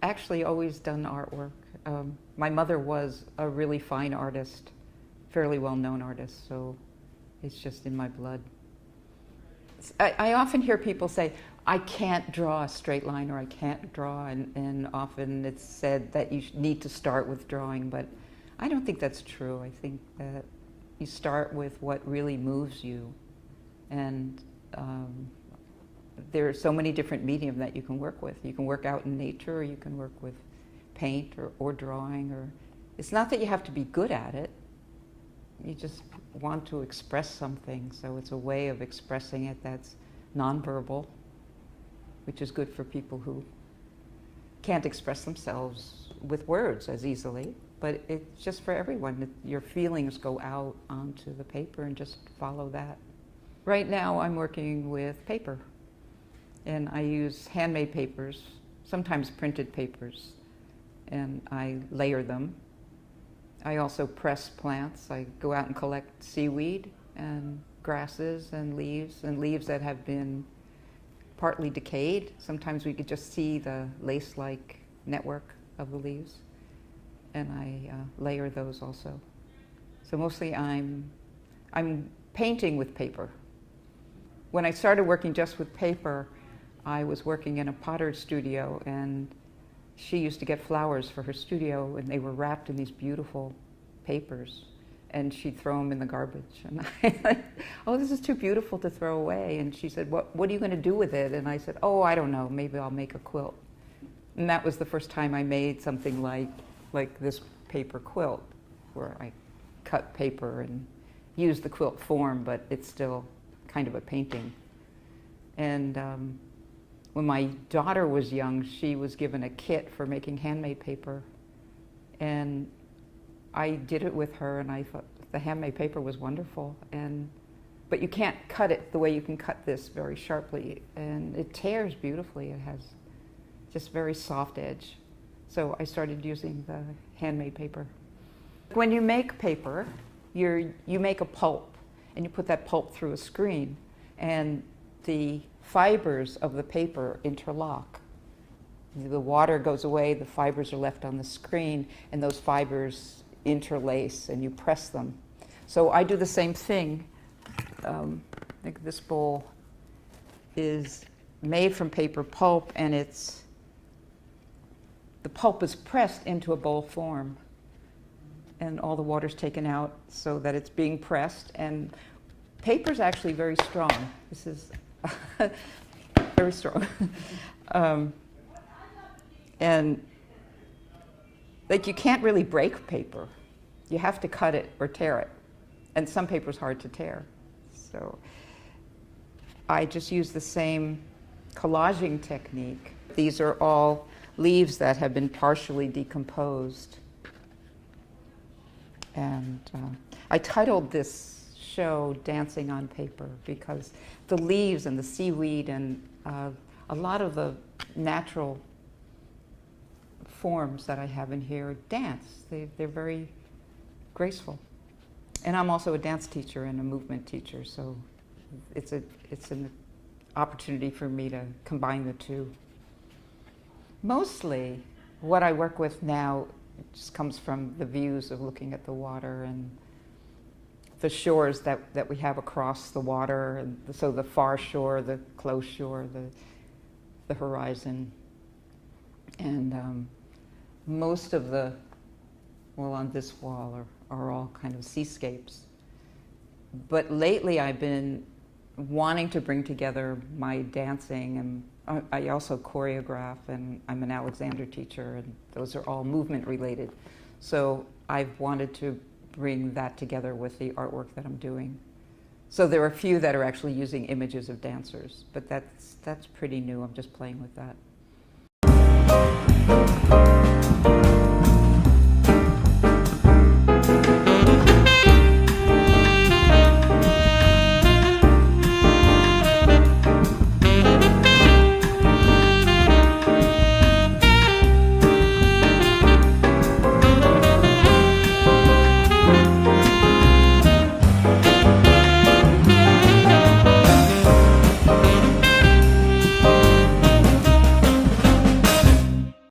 actually always done artwork. My mother was a really fine artist, fairly well-known artist, so it's just in my blood. I often hear people say, I can't draw a straight line, or I can't draw, and often it's said that you need to start with drawing, but I don't think that's true. I think that you start with what really moves you, and there are so many different medium that you can work with. You can work out in nature, or you can work with paint or drawing, or it's not that you have to be good at it. You just want to express something, so it's a way of expressing it that's nonverbal, which is good for people who can't express themselves with words as easily, but it's just for everyone. Your feelings go out onto the paper and just follow that. Right now I'm working with paper, and I use handmade papers, sometimes printed papers, and I layer them. I also press plants. I go out and collect seaweed and grasses and leaves that have been partly decayed. Sometimes we could just see the lace-like network of the leaves, and I layer those also. So mostly I'm painting with paper. When I started working just with paper, I was working in a potter's studio, and she used to get flowers for her studio, and they were wrapped in these beautiful papers, and she'd throw them in the garbage. And I thought, oh, this is too beautiful to throw away. And she said, what are you going to do with it? And I said, oh, I don't know, maybe I'll make a quilt. And that was the first time I made something like this paper quilt, where I cut paper and used the quilt form, but it's still kind of a painting. And when my daughter was young, she was given a kit for making handmade paper, and I did it with her, and I thought the handmade paper was wonderful. But you can't cut it the way you can cut this, very sharply, and it tears beautifully. It has just very soft edge. So I started using the handmade paper. When you make paper, you make a pulp, and you put that pulp through a screen, and the fibers of the paper interlock. The water goes away, the fibers are left on the screen, and those fibers interlace, and you press them. So I do the same thing. I think this bowl is made from paper pulp, and the pulp is pressed into a bowl form, and all the water's taken out so that it's being pressed. And paper's actually very strong. This is very strong. And like, you can't really break paper. You have to cut it or tear it. And some paper's hard to tear. So I just use the same collaging technique. These are all leaves that have been partially decomposed. And I titled this show Dancing on Paper because the leaves and the seaweed and a lot of the natural forms that I have in here dance. They're very graceful. And I'm also a dance teacher and a movement teacher, so it's an opportunity for me to combine the two. Mostly what I work with now just comes from the views of looking at the water and the shores that we have across the water, and so the far shore, the close shore, the horizon. And most of the, well, on this wall are all kind of seascapes. But lately I've been wanting to bring together my dancing, and I also choreograph, and I'm an Alexander teacher, and those are all movement related. So I've wanted to bring that together with the artwork that I'm doing. So there are a few that are actually using images of dancers, but that's pretty new. I'm just playing with that.